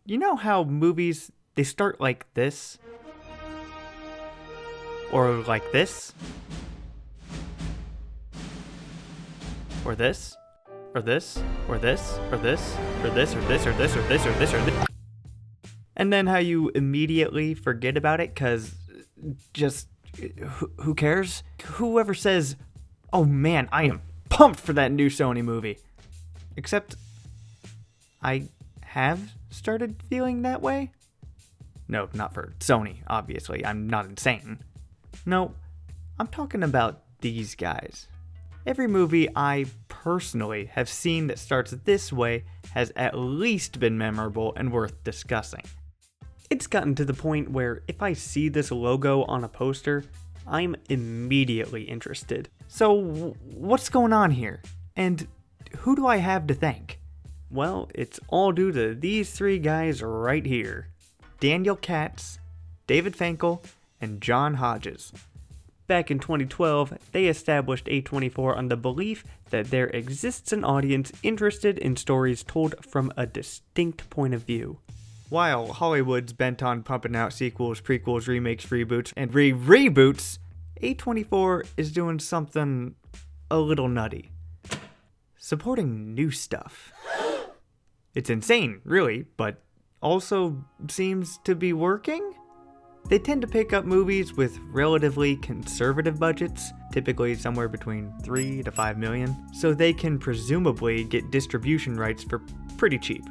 You know how movies, they start like this? Or like this? Or this? Or this? Or this? Or this? Or this? Or this? Or this? Or this? Or this? Or this? And then how you immediately forget about it because just, who cares? Whoever says, oh man, I am pumped for that new Sony movie. Except, I have started feeling that way. No, not for Sony, obviously. I'm not insane. No, I'm talking about these guys. Every movie I personally have seen that starts this way has at least been memorable and worth discussing. It's gotten to the point where if I see this logo on a poster, I'm immediately interested. So, what's going on here? And who do I have to thank? Well, it's all due to these three guys right here. Daniel Katz, David Frankel, and John Hodges. Back in 2012, they established A24 on the belief that there exists an audience interested in stories told from a distinct point of view. While Hollywood's bent on pumping out sequels, prequels, remakes, reboots, and reboots, A24 is doing something a little nutty. Supporting new stuff. It's insane, really, but also seems to be working? They tend to pick up movies with relatively conservative budgets, typically somewhere between 3 to 5 million, so they can presumably get distribution rights for pretty cheap.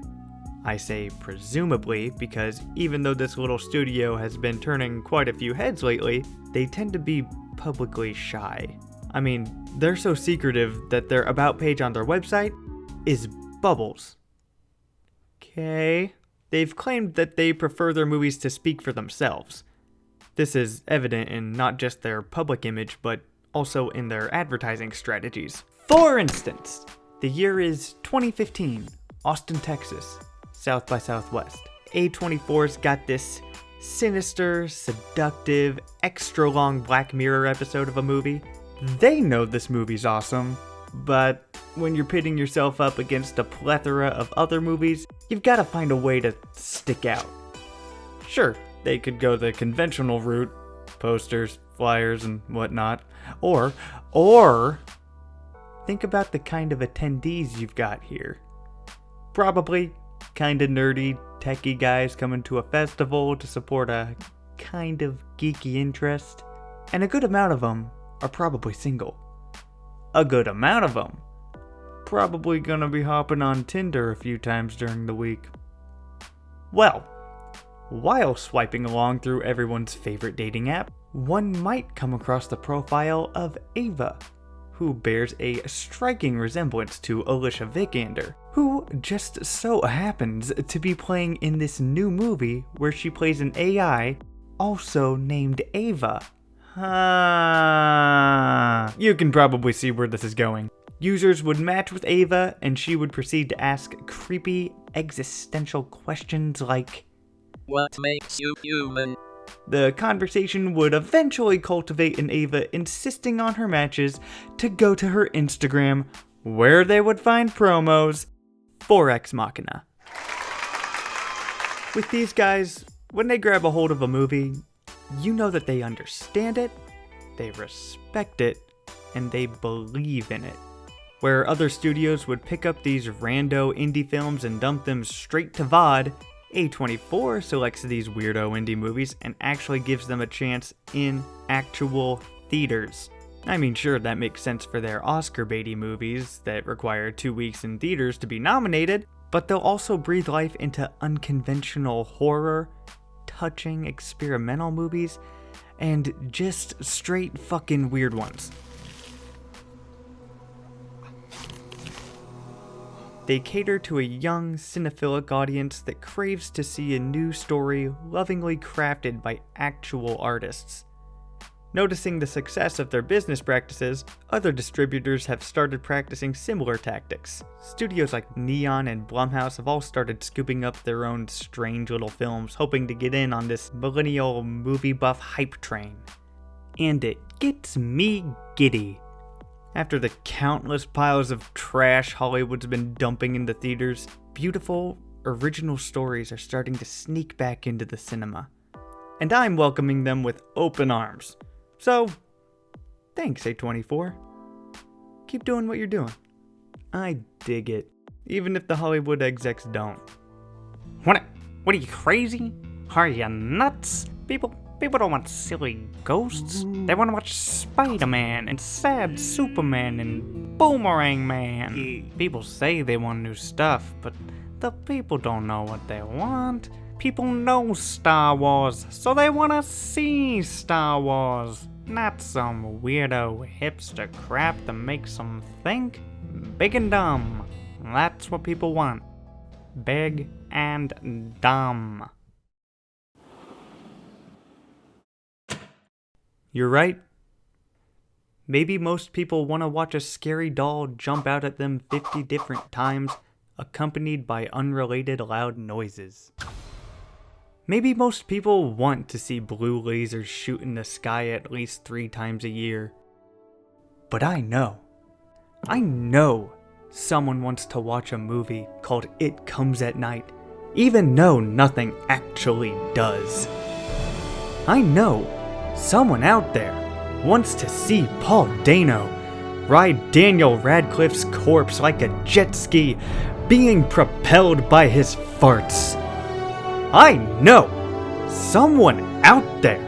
I say presumably because even though this little studio has been turning quite a few heads lately, they tend to be publicly shy. I mean, they're so secretive that their about page on their website is bubbles. Okay. They've claimed that they prefer their movies to speak for themselves. This is evident in not just their public image, but also in their advertising strategies. For instance, the year is 2015, Austin, Texas, South by Southwest. A24's got this sinister, seductive, extra long Black Mirror episode of a movie. They know this movie's awesome, but when you're pitting yourself up against a plethora of other movies, you've got to find a way to stick out. Sure, they could go the conventional route, posters, flyers, and whatnot, or think about the kind of attendees you've got here. Probably kind of nerdy, techie guys coming to a festival to support a kind of geeky interest, and a good amount of them are probably single. A good amount of them probably gonna be hopping on Tinder a few times during the week. Well, while swiping along through everyone's favorite dating app, one might come across the profile of Ava, who bears a striking resemblance to Alicia Vikander, who just so happens to be playing in this new movie where she plays an AI also named Ava. You can probably see where this is going. Users would match with Ava, and she would proceed to ask creepy, existential questions like, what makes you human? The conversation would eventually cultivate in Ava insisting on her matches to go to her Instagram, where they would find promos for Ex Machina. With these guys, when they grab a hold of a movie, you know that they understand it, they respect it, and they believe in it. Where other studios would pick up these rando indie films and dump them straight to VOD, A24 selects these weirdo indie movies and actually gives them a chance in actual theaters. I mean, sure, that makes sense for their Oscar baity movies that require 2 weeks in theaters to be nominated, but they'll also breathe life into unconventional horror, touching experimental movies, and just straight fucking weird ones. They cater to a young, cinephilic audience that craves to see a new story lovingly crafted by actual artists. Noticing the success of their business practices, other distributors have started practicing similar tactics. Studios like Neon and Blumhouse have all started scooping up their own strange little films, hoping to get in on this millennial movie buff hype train. And it gets me giddy. After the countless piles of trash Hollywood's been dumping into theaters, beautiful, original stories are starting to sneak back into the cinema. And I'm welcoming them with open arms. So, thanks A24. Keep doing what you're doing. I dig it. Even if the Hollywood execs don't. What are you, crazy? Are you nuts? People don't want silly ghosts. They want to watch Spider-Man and Sad Superman and Boomerang Man. People say they want new stuff, but the people don't know what they want. People know Star Wars, so they want to see Star Wars. Not some weirdo hipster crap that makes them think. Big and dumb. That's what people want. Big and dumb. You're right. Maybe most people want to watch a scary doll jump out at them 50 different times, accompanied by unrelated loud noises. Maybe most people want to see blue lasers shoot in the sky at least 3 times a year. But I know someone wants to watch a movie called It Comes at Night, even though nothing actually does. I know someone out there wants to see Paul Dano ride Daniel Radcliffe's corpse like a jet ski being propelled by his farts. I know someone out there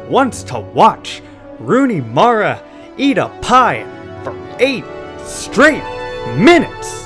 wants to watch Rooney Mara eat a pie for 8 straight minutes.